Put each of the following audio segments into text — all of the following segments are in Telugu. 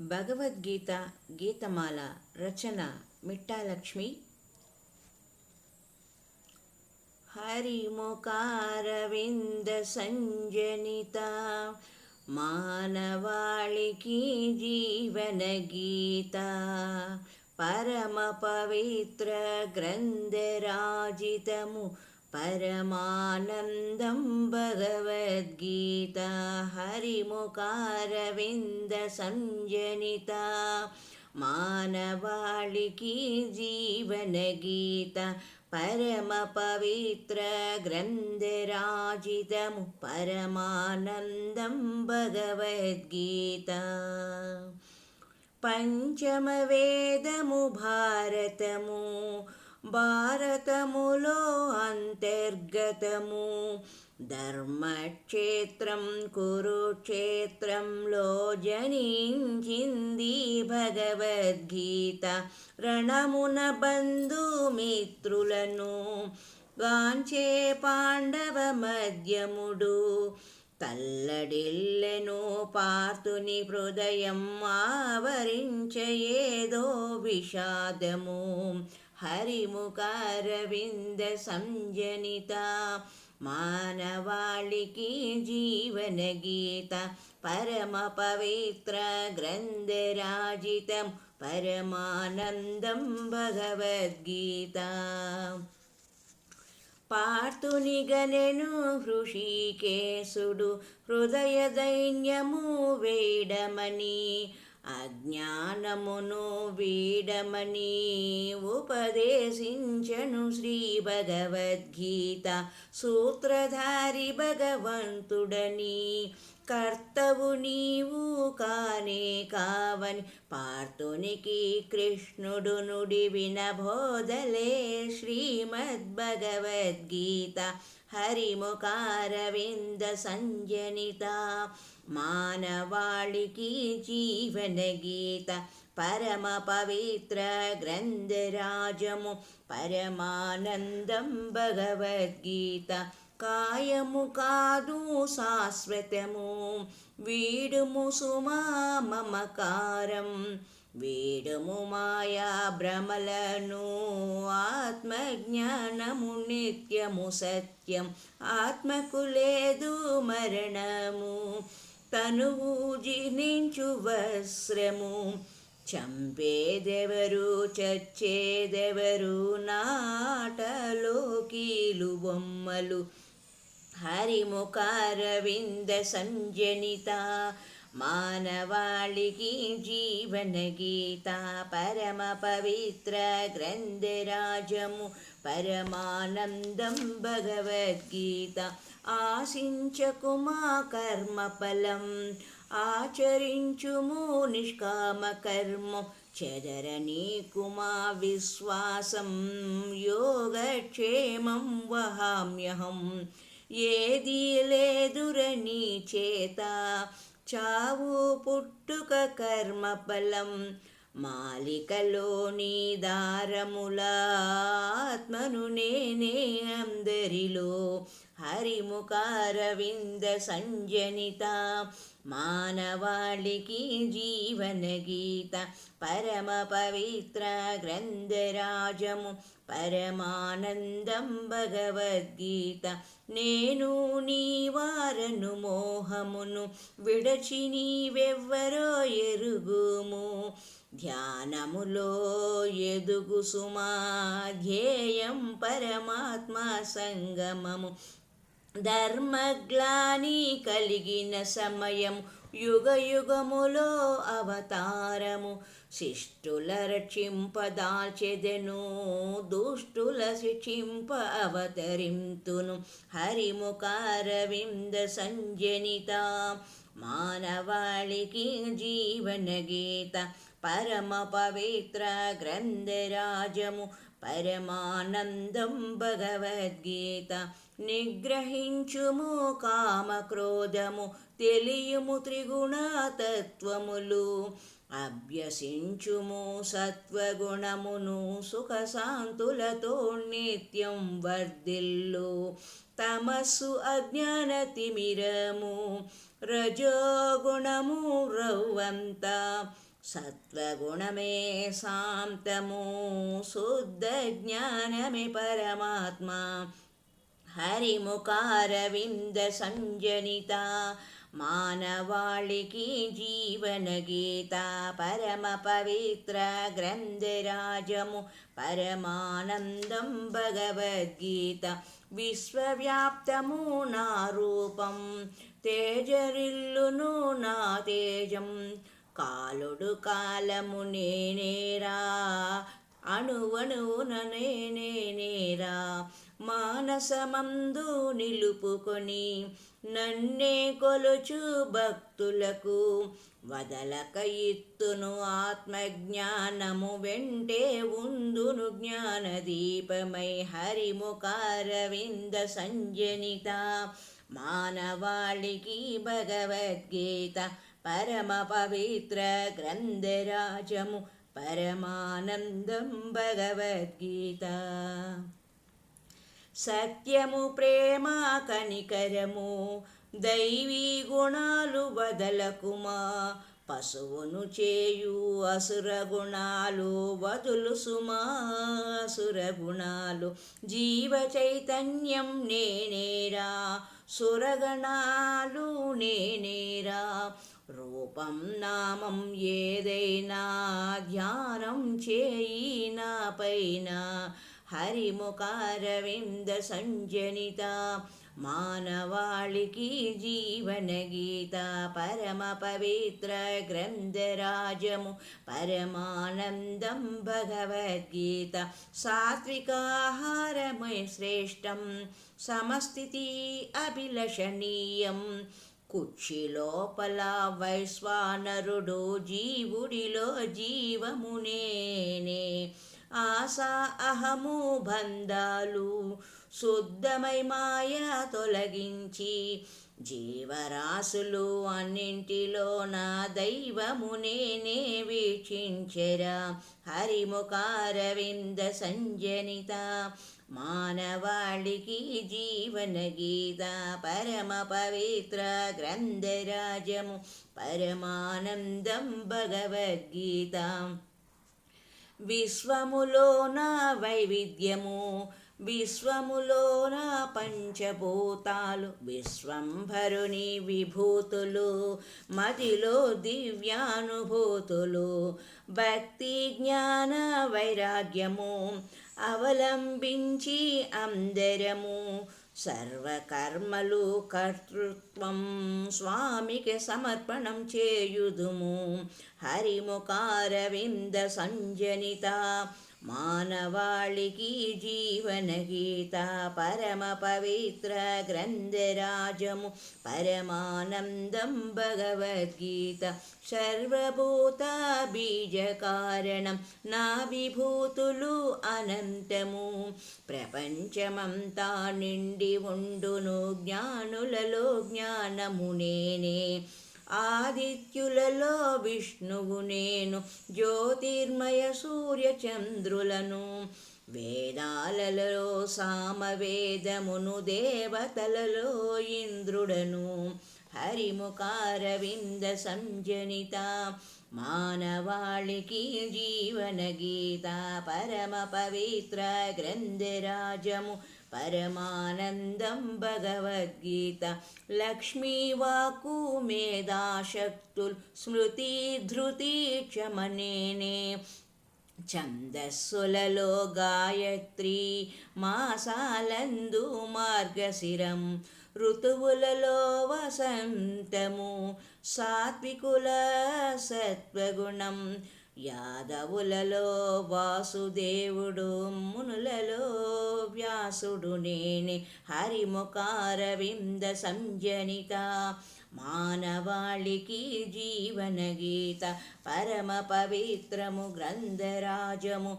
భగవద్గీత గీతమాల రచన మిట్టాలక్ష్మి. హరిముఖారవింద సంజనిత మానవాళికి జీవన గీత పరమ పవిత్ర గ్రంథరాజితము పరమానందం భగవద్గీత. హరిముఖారవింద సంజనిత మానవాళికి జీవన గీత పరమ పవిత్ర గ్రంథరాజితము పరమానందం భగవద్గీత. పంచమ వేదము భారతము, భారతములో అంతర్గతము. ధర్మక్షేత్రం కురుక్షేత్రంలో జనించింది భగవద్గీత. రణమున బంధుమిత్రులను గాంచే పాండవ మధ్యముడు. తల్లడిల్లెను పార్థుని హృదయం ఆవరించయేదో విషాదము. హరిముఖారవింద సంజనిత మానవాళికి జీవన గీత పరమ పవిత్ర గ్రంథరాజితం పరమానందం భగవద్గీత. పార్థుని గనెను హృషికేశుడు హృదయ దైన్యము వేడమని, అజ్ఞానమును వీడమని ఉపదేశించను శ్రీ భగవద్గీత. సూత్రధారి భగవంతుడని కర్తవు నీవు కానే కావని పార్థునికి కృష్ణుడు నుడి వినబోధలే శ్రీమద్భగవద్గీత. హరిముఖారవింద సంజనిత మానవాళికి జీవన గీత పరమ పవిత్ర గ్రంథరాజము పరమానందం భగవద్గీత. కాయము కాదు శాశ్వతము వీడుము సుమా మమకారం. వీడుము మాయా భ్రమలను ఆత్మజ్ఞానము నిత్యము సత్యం. ఆత్మకు లేదు మరణము తనువు జీర్ణించు వస్త్రము. చంపేదెవరు చచ్చేదెవరు నాటలో కీలు బొమ్మలు. హరిముఖారవింద సంజనిత మానవాళికి జీవన గీత పరమ పవిత్ర గ్రంథరాజము పరమానందం భగవద్గీత. ఆశించకుమా కర్మఫలం ఆచరించుము నిష్కామ కర్మ. చెదరనీకుమా విశ్వాసం యోగక్షేమం వహామ్యహం. ఏదీ లేదురని చేత చావు పుట్టుక కర్మఫలం. మాలికలోని దారముల ఆత్మను నేనే అందరిలో. హరిముఖారవింద సంజనిత మానవాళికి జీవన గీత పరమ పవిత్ర గ్రంథరాజము పరమానందం భగవద్గీత. నేను నీ వారను మోహమును విడచి నీవెవ్వరో ఎరుగుము. ధ్యానములో ఎదుగు సుమా ధ్యేయం పరమాత్మ సంగమము. ధర్మగ్లాని కలిగిన సమయం యుగ యుగములో అవతారము. శిష్టుల రక్షింపదాల్చెదెను దుష్టుల శిక్షింప అవతరింతును. హరిముఖారవింద సంజనిత మానవాళికి జీవన గీత పరమ పవిత్ర గ్రంథరాజము పరమానందం భగవద్గీత. నిగ్రహించుము కామక్రోధము తెలియుము త్రిగుణతత్వములు. అభ్యసించుము సత్వగుణమును సుఖశాంతులతో నిత్యం వర్ధిల్లు. తమస్సు అజ్ఞాన తిమిరము రజోగుణము రవ్వంత సత్వగుణమే శాంతము శుద్ధ జ్ఞానమే పరమాత్మ హరిముఖారవింద సంజనిత మానవాళికి జీవన గీత పరమ పవిత్ర గ్రంథరాజము పరమానందం భగవద్గీత విశ్వవ్యాప్తము నా రూపం తేజరిల్లును నా తేజం కాలుడు కాలము నేనేరా అణువణువున నేనేరా మానసమందు నిలుపుకొని నన్నే కొలుచు భక్తులకు వదలక ఇత్తును ఆత్మజ్ఞానము వెంటే ఉందును జ్ఞానదీపమై హరిముఖారవింద సంజనిత మానవాళికి భగవద్గీత పరమ పవిత్ర గ్రంథరాజము పరమానందం భగవద్గీత సత్యము ప్రేమ కనికరము దైవీ గుణాలు వదలకుమా పశువును చేయు అసుర గుణాలు వదులు సుమా అసుర గుణాలు జీవ చైతన్యం నేనేరా సురగణాలు నేనేరా రూపం నామం ఏదైనా ధ్యానం చేయి నా పైన హరిముఖారవింద సంజనిత మానవాళికి జీవన గీత పరమ పవిత్ర గ్రంథరాజము పరమానందం భగవద్గీత సాత్వికాహారమయ శ్రేష్టం సమస్థితి అభిలషణీయం కుక్షి లోపల వైశ్వానరుడు జీవుడిలో జీవమునేనే ఆశ అహము బంధాలు శుద్ధమై మాయ తొలగించి జీవరాశులు అన్నింటిలో నా దైవము నేనే వీక్షించెరా హరిముఖారవింద సంజనిత మానవాళికి జీవన గీత పరమ పవిత్ర గ్రంథరాజము పరమానందం భగవద్గీత విశ్వములోన వైవిధ్యము విశ్వములోన పంచభూతాలు విశ్వంభరుని విభూతులు మదిలో దివ్యానుభూతులు భక్తి జ్ఞాన వైరాగ్యము అవలంబించి అందరము సర్వకర్మలు కర్తృత్వం స్వామికి సమర్పణం చేయుదుము హరిముఖారవింద సంజనిత మానవాళికి జీవన గీత పరమ పవిత్ర గ్రంథరాజము పరమానందం భగవద్గీత సర్వభూత బీజకారణం నా విభూతులు అనంతము ప్రపంచమంతా నిండి ఉండును జ్ఞానులలో జ్ఞానము నేనే ఆదిత్యులలో విష్ణువు నేను జ్యోతిర్మయ సూర్య చంద్రులను వేదాలలో సామవేదమును దేవతలలో ఇంద్రుడను హరిముఖారవింద సంజనిత మానవాళికి జీవన గీత పరమ పవిత్ర గ్రంథరాజము పరమానందం భగవద్గీత లక్ష్మీవాకు మేధాశక్తుల్ స్మృతి ధృతి క్షమనేనే ఛందస్సులలో గాయత్రి మాసాలందు మార్గశిరం ఋతువులలో వసంతము సాత్వికుల సత్వగుణం యాదవులలో వాసుదేవుడు మునులలో వ్యాసుడు నేనే హరిముఖారవింద సంజనిత మానవాళికి జీవన గీత పరమ పవిత్రము గ్రంథరాజము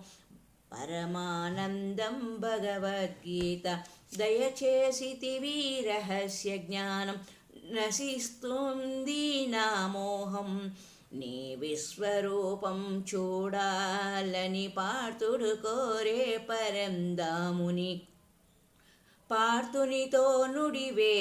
పరమానందం భగవద్గీత దయచేసితివి రహస్య జ్ఞానం నశిస్తుంది నా మోహం నీ విశ్వరూపం చూడాలని పార్థుడు కోరే పరందాముని పార్థునితో నుడివే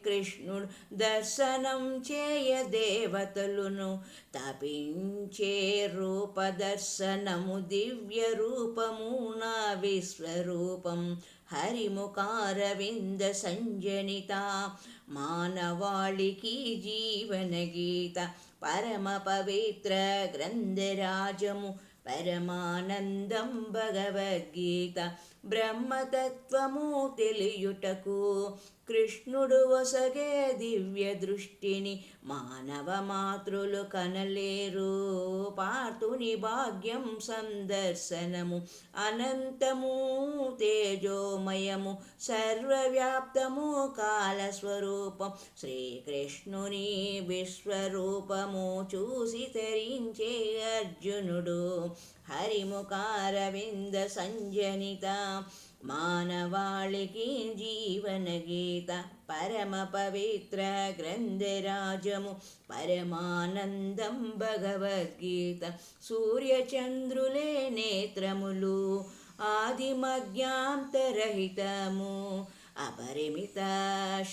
కృష్ణుడు దర్శనం చేయ దేవతలును తపించే రూపదర్శనము దివ్య రూపము నా విశ్వరూపం హరిముఖారవింద సంజనిత మానవాళికి జీవన గీత పరమ పవిత్ర గ్రంథరాజము పరమానందం భగవద్గీత బ్రహ్మతత్వము తెలియుటకు కృష్ణుడు వసగే దివ్య దృష్టిని మానవ మాతృలు కనలేరు పార్థుని భాగ్యం సందర్శనము అనంతము తేజోమయము సర్వవ్యాప్తము కాలస్వరూపం శ్రీకృష్ణుని విశ్వరూపము చూసి తరించే అర్జునుడు హరిముఖారవింద సంజనిత మానవాళికి జీవన గీత పరమ పవిత్ర గ్రంథరాజము పరమానందం భగవద్గీత సూర్యచంద్రులే నేత్రములు ఆది మధ్యాంతరహితము అపరిమిత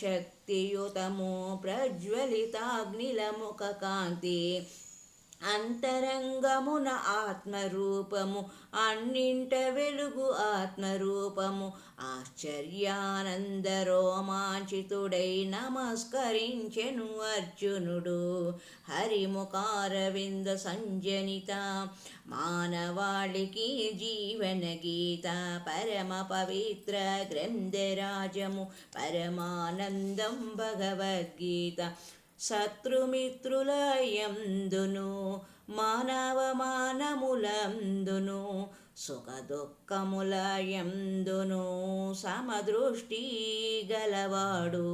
శక్తియుతము ప్రజ్వలితాగ్నిలముఖ కాంతి అంతరంగమున ఆత్మరూపము అన్నింట వెలుగు ఆత్మరూపము ఆశ్చర్యానంద రోమాంచితుడై నమస్కరించెను అర్జునుడు హరిముఖారవింద సంజనిత మానవాళికి జీవన గీత పరమ పవిత్ర గ్రంథరాజము పరమానందం భగవద్గీత శత్రుమిత్రుల యందును మానవమానములందును సుఖ దుఃఖముల యందును సమదృష్టి గలవాడు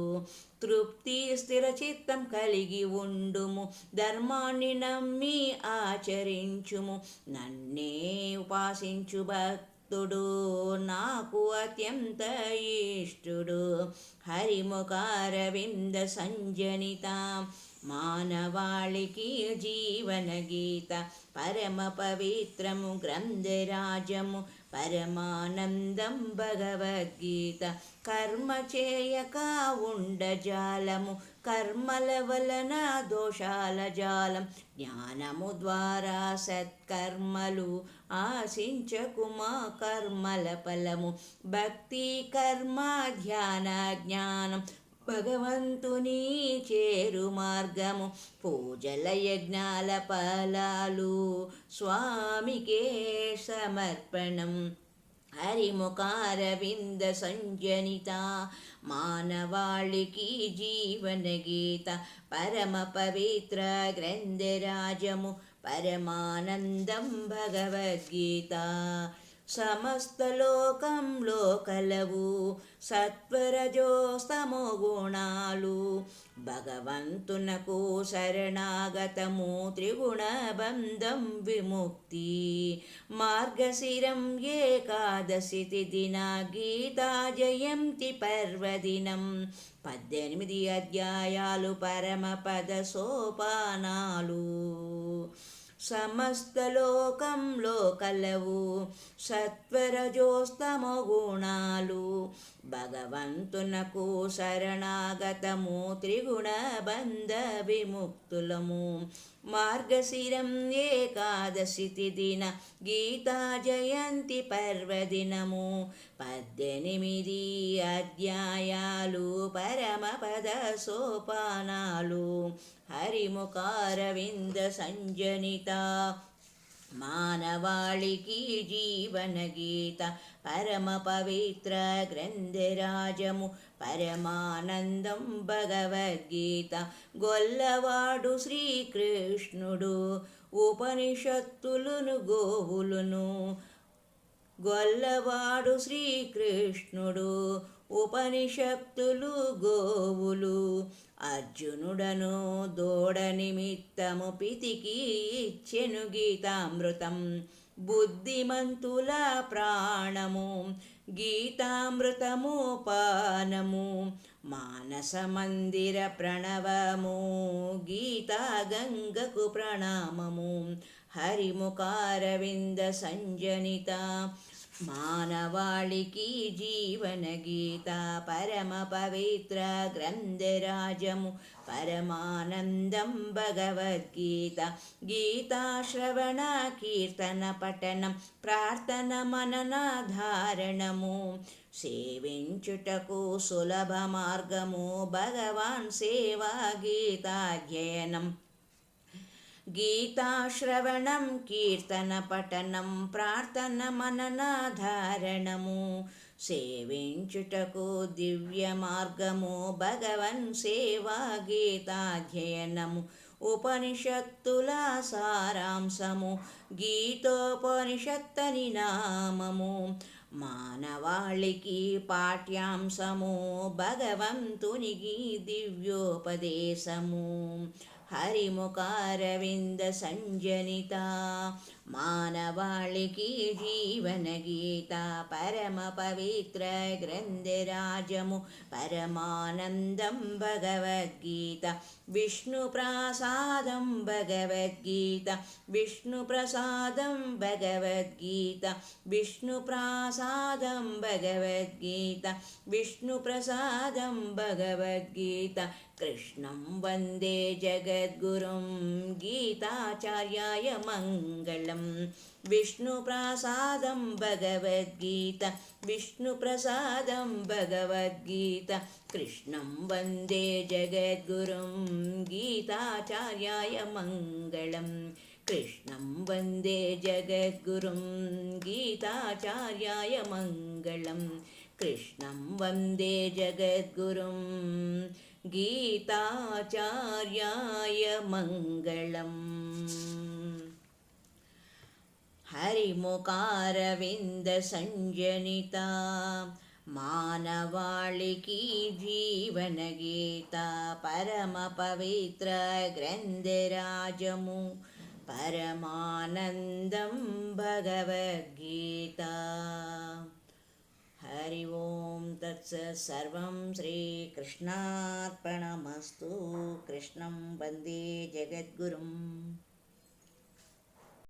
తృప్తి స్థిరచిత్తం కలిగి ఉండుము ధర్మాన్ని నమ్మి ఆచరించుము నన్నే ఉపాసించు భక్తుడు నాకు అత్యంత ఇష్టుడు హరిముఖారవింద సంజనిత మానవాళికి జీవన గీత పరమ పవిత్రము గ్రంథరాజము పరమానందం భగవద్గీత కర్మ చేయక ఉండజాలము కర్మల వలన దోషాల జాలం జ్ఞానము ద్వారా సత్కర్మలు ఆశించకుమా కర్మల ఫలము భక్తి కర్మ ధ్యాన జ్ఞానం భగవంతుని చేరు మార్గము పూజల యజ్ఞాల ఫలాలు స్వామికే సమర్పణం హరిముఖారవింద సంజనిత మానవాళికి జీవన గీత పరమ పవిత్ర గ్రంథరాజము పరమానందం భగవద్గీత సమస్త లోకంలో కలవు సత్వరజోస్తమో గుణాలు భగవంతునకు శరణాగతము త్రిగుణ బంధం విముక్తి మార్గశిరం ఏకాదశి తిథిన గీతా జయంతి పర్వదినం 18 అధ్యాయాలు పరమపద సోపానాలు సమస్త లోకంలో కలవు సత్వరజోస్తమో గుణాలు భగవంతునకు శరణాగతము త్రిగుణ బంధ విముక్తులము మార్గశిరం ఏకాదశి తిథిన గీతా జయంతి పర్వదినము 18 అధ్యాయాలు పరమపద సోపానాలు హరిముఖారవింద సంజనిత మానవాళికి జీవన గీత పరమ పవిత్ర గ్రంథరాజము పరమానందం భగవద్గీత గొల్లవాడు శ్రీకృష్ణుడు ఉపనిషత్తులను గోవులను గొల్లవాడు శ్రీకృష్ణుడు ఉపనిషత్తులు గోవులు అర్జునుడను దోడ నిమిత్తము పితికి ఇచ్చెను గీతామృతం బుద్ధిమంతుల ప్రాణము గీతామృతము పానము మానస మందిర ప్రణవము గీతా గంగకు ప్రణామము హరిముఖారవింద సంజనిత మానవాళికి జీవన గీత పరమ పవిత్ర గ్రంథరాజము పరమానందం భగవద్గీత గీతాశ్రవణ కీర్తన పఠనం ప్రార్థన మనన ధారణము సేవించుటకు సులభ మార్గము భగవాన్ సేవా గీతాధ్యయనం గీతాశ్రవణం కీర్తన పఠనం ప్రార్థన మననాధారణము సేవించుటకు దివ్య మార్గము భగవన్ సేవా గీతాధ్యయనము ఉపనిషత్తుల సారాంశము గీతోపనిషత్తని నామము మానవాళికి పాఠ్యాంశము భగవంతునికి దివ్యోపదేశము హరిముఖారవింద సంజనిత మానవాళికి జీవన గీత పరమ పవిత్ర గ్రంథరాజము పరమానందం భగవద్గీత విష్ణు ప్రసాదం భగవద్గీత విష్ణు ప్రసాదం భగవద్గీత విష్ణు ప్రసాదం భగవద్గీత విష్ణు ప్రసాదం భగవద్గీత కృష్ణం వందే జగద్గురుం గీతాచార్యాయ మంగళం విష్ణు ప్రసాదం భగవద్గీత విష్ణు ప్రసాదం భగవద్గీత కృష్ణం వందే జగద్గురుం గీతాచార్యాయ మంగళం కృష్ణం వందే జగద్గురుం గీతాచార్యాయ మంగళం కృష్ణం వందే జగద్గురుం గీతాచార్యాయ మంగళం హరిముఖారవింద సంజనిత మానవాళికి జీవన గీత పరమ పవిత్ర గ్రంథరాజము పరమానందం భగవద్గీత హరి ఓం తత్సత్ సర్వం శ్రీకృష్ణార్పణమస్తు కృష్ణం వందే జగద్గురుం